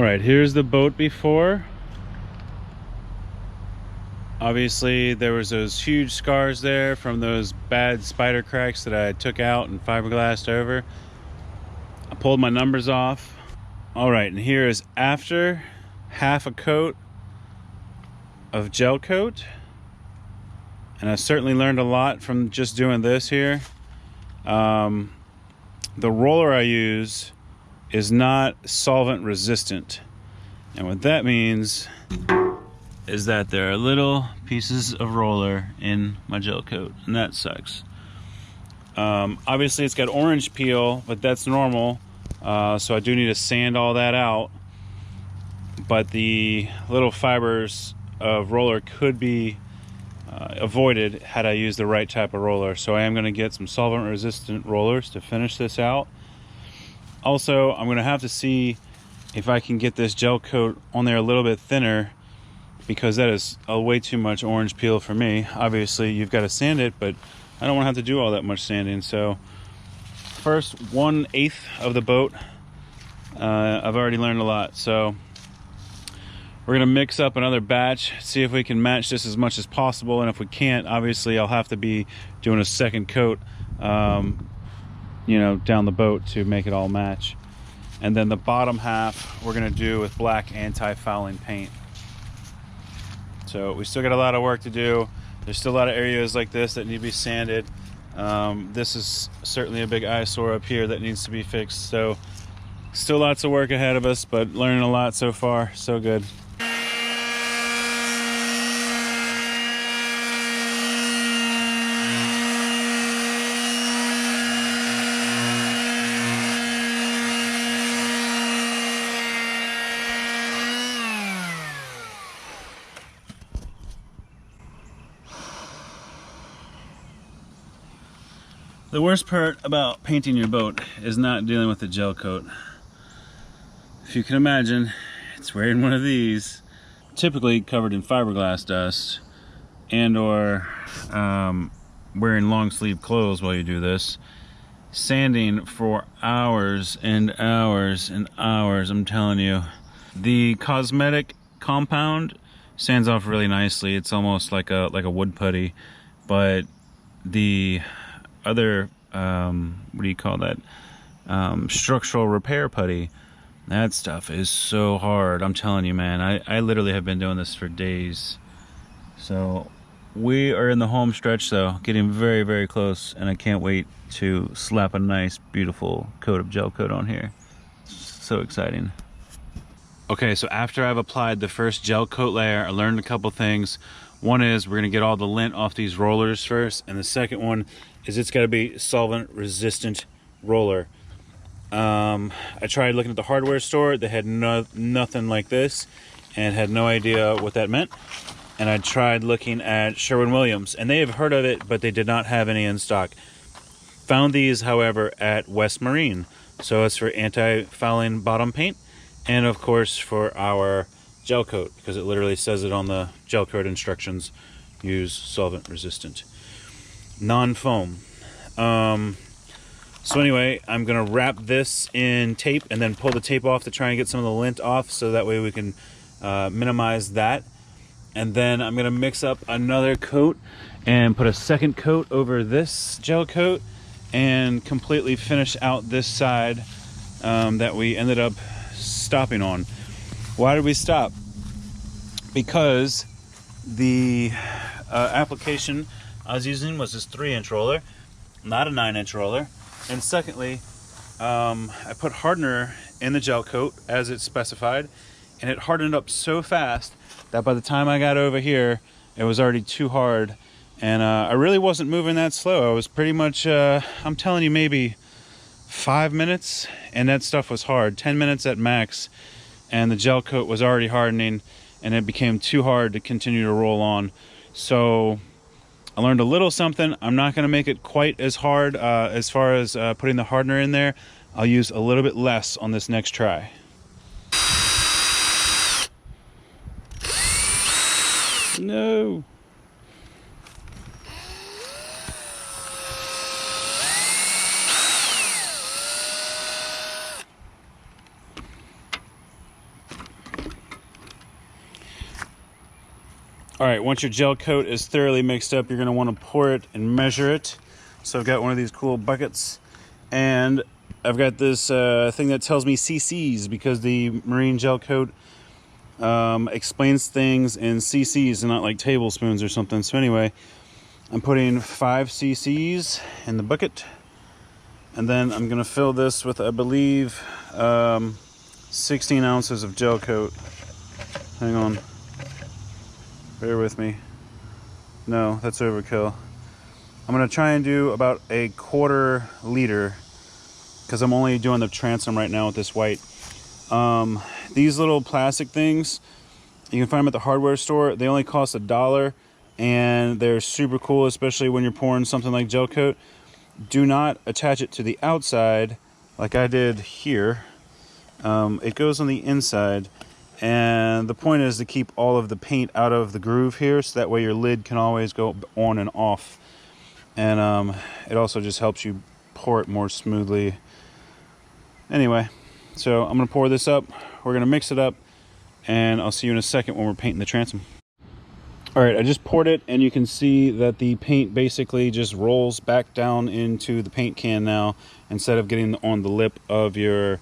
All right, here's the boat before. Obviously there was those huge scars there from those bad spider cracks that I took out and fiberglassed over. I pulled my numbers off. All right, and here is after half a coat of gel coat. And I certainly learned a lot from just doing this here. The roller I use is not solvent resistant. And what that means is that there are little pieces of roller in my gel coat, and that sucks. Obviously it's got orange peel, but that's normal. So I do need to sand all that out. But the little fibers of roller could be avoided had I used the right type of roller. So I am going to get some solvent resistant rollers to finish this out. Also, I'm going to have to see if I can get this gel coat on there a little bit thinner, because that is way too much orange peel for me. Obviously you've got to sand it, but I don't want to have to do all that much sanding. So first 1/8 of the boat, I've already learned a lot. So we're gonna mix up another batch, see if we can match this as much as possible, and if we can't, obviously I'll have to be doing a second coat you know, down the boat to make it all match. And then the bottom half we're gonna do with black anti-fouling paint. So we still got a lot of work to do. There's still a lot of areas like this that need to be sanded. This is certainly a big eyesore up here that needs to be fixed. So still lots of work ahead of us, but learning a lot so far. So good. The worst part about painting your boat is not dealing with the gel coat. If you can imagine, it's wearing one of these, typically covered in fiberglass dust, and or wearing long sleeve clothes while you do this, sanding for hours and hours and hours. I'm telling you, the cosmetic compound sands off really nicely. It's almost like a wood putty, but the other what do you call that, structural repair putty, that stuff is so hard. I'm telling you, man, I literally have been doing this for days. So we are in the home stretch though, getting very, very close, and I can't wait to slap a nice beautiful coat of gel coat on here. So exciting. Okay, so after I've applied the first gel coat layer, I learned a couple things. One is we're gonna get all the lint off these rollers first, and the second one is it's gotta be solvent resistant roller. I tried looking at the hardware store. They had nothing like this and had no idea what that meant. And I tried looking at Sherwin-Williams, and they have heard of it, but they did not have any in stock. Found these, however, at West Marine. So it's for anti-fouling bottom paint, and of course for our gel coat, because it literally says it on the gel coat instructions, use solvent resistant, non-foam. So anyway, I'm gonna wrap this in tape and then pull the tape off to try and get some of the lint off, so that way we can minimize that. And then I'm gonna mix up another coat and put a second coat over this gel coat and completely finish out this side that we ended up stopping on. Why did we stop? Because the application I was using was this 3-inch roller, not a 9-inch roller. And secondly, I put hardener in the gel coat as it's specified, and it hardened up so fast that by the time I got over here, it was already too hard. And I really wasn't moving that slow. I was pretty much, I'm telling you, maybe 5 minutes, and that stuff was hard. 10 minutes at max, and the gel coat was already hardening, and it became too hard to continue to roll on. So I learned a little something. I'm not going to make it quite as hard as far as putting the hardener in there. I'll use a little bit less on this next try. No. All right, once your gel coat is thoroughly mixed up, you're gonna wanna pour it and measure it. So I've got one of these cool buckets, and I've got this thing that tells me cc's, because the marine gel coat explains things in cc's and not like tablespoons or something. So anyway, I'm putting 5 cc's in the bucket, and then I'm gonna fill this with, I believe, 16 ounces of gel coat. Hang on, bear with me. No, that's overkill. I'm gonna try and do about a 1/4 liter, because I'm only doing the transom right now with this white. These little plastic things, you can find them at the hardware store. They only cost $1, and they're super cool, especially when you're pouring something like gel coat. Do not attach it to the outside like I did here. It goes on the inside, and the point is to keep all of the paint out of the groove here, so that way your lid can always go on and off. And it also just helps you pour it more smoothly. Anyway, so I'm gonna pour this up, we're gonna mix it up, and I'll see you in a second when we're painting the transom. All right, I just poured it, and you can see that the paint basically just rolls back down into the paint can now, instead of getting on the lip of your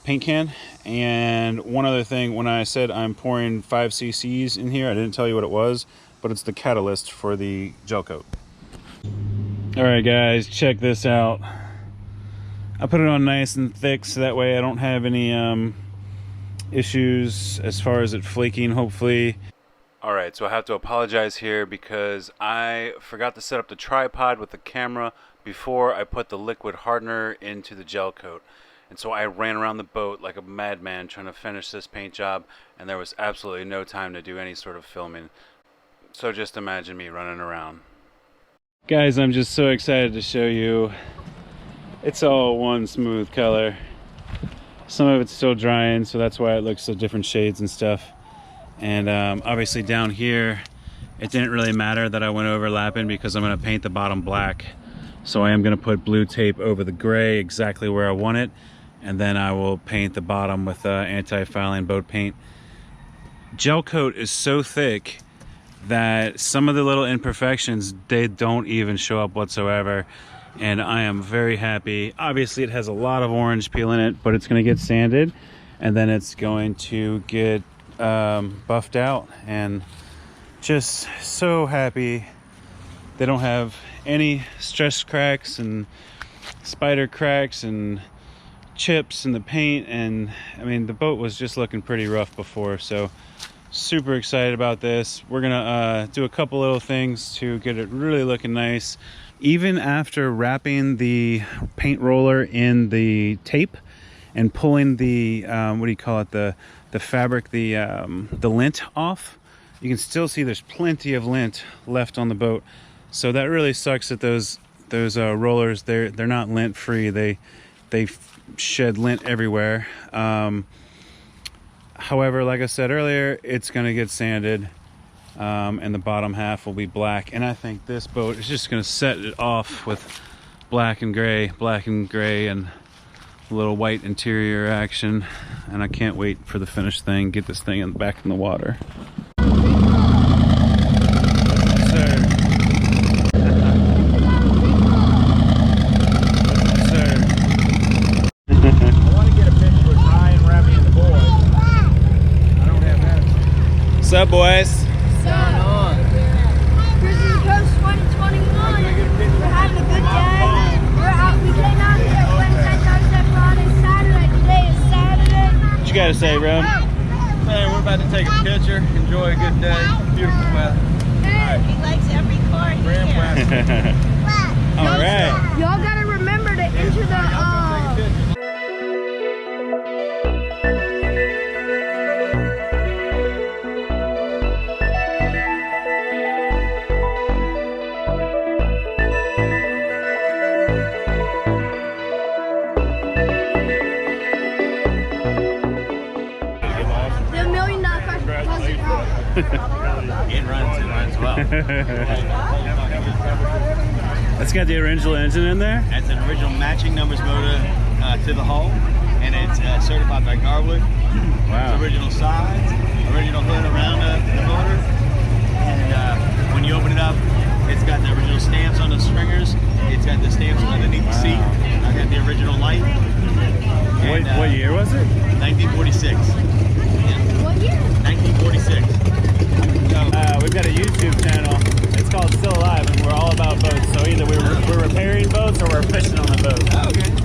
paint can. And one other thing, when I said I'm pouring 5 cc's in here, I didn't tell you what it was, but it's the catalyst for the gel coat. All right guys, check this out. I put it on nice and thick, so that way I don't have any issues as far as it flaking, hopefully. All right, so I have to apologize here because I forgot to set up the tripod with the camera before I put the liquid hardener into the gel coat. And so I ran around the boat like a madman trying to finish this paint job, and there was absolutely no time to do any sort of filming. So just imagine me running around. Guys, I'm just so excited to show you. It's all one smooth color. Some of it's still drying, so that's why it looks so different shades and stuff. And obviously down here, it didn't really matter that I went overlapping, because I'm gonna paint the bottom black. So I am gonna put blue tape over the gray exactly where I want it, and then I will paint the bottom with anti-fouling boat paint. Gel coat is so thick that some of the little imperfections, they don't even show up whatsoever. And I am very happy. Obviously it has a lot of orange peel in it, but it's gonna get sanded, and then it's going to get buffed out. And just so happy they don't have any stress cracks and spider cracks and chips in the paint. And I mean, the boat was just looking pretty rough before, so super excited about this. We're gonna do a couple little things to get it really looking nice. Even after wrapping the paint roller in the tape and pulling the what do you call it, the fabric, the lint off, you can still see there's plenty of lint left on the boat. So that really sucks that those rollers, they're not lint free. They shed lint everywhere. However, like I said earlier, it's gonna get sanded, and the bottom half will be black. And I think this boat is just gonna set it off with black and gray, and a little white interior action. And I can't wait for the finished thing. Get this thing back in the water. What's up, boys? What's going on? Prison Coast 2021. We're having a good day. We're out. We came out here Wednesday, Thursday, Friday, Saturday. Today is Saturday. What you gotta say, bro? Man, we're about to take a picture. Enjoy a good day. Beautiful weather. He likes every car here. All right. Y'all gotta remember to enter the $1 million It runs well. That's got the original engine in there? That's an original matching numbers motor to the hull, and it's certified by Garwood. Wow. It's original sides, original hood around the motor, 1946. What year? 1946. We've got a YouTube channel. It's called Still Alive, and we're all about boats. So either we're repairing boats or we're fishing on the boat. Okay.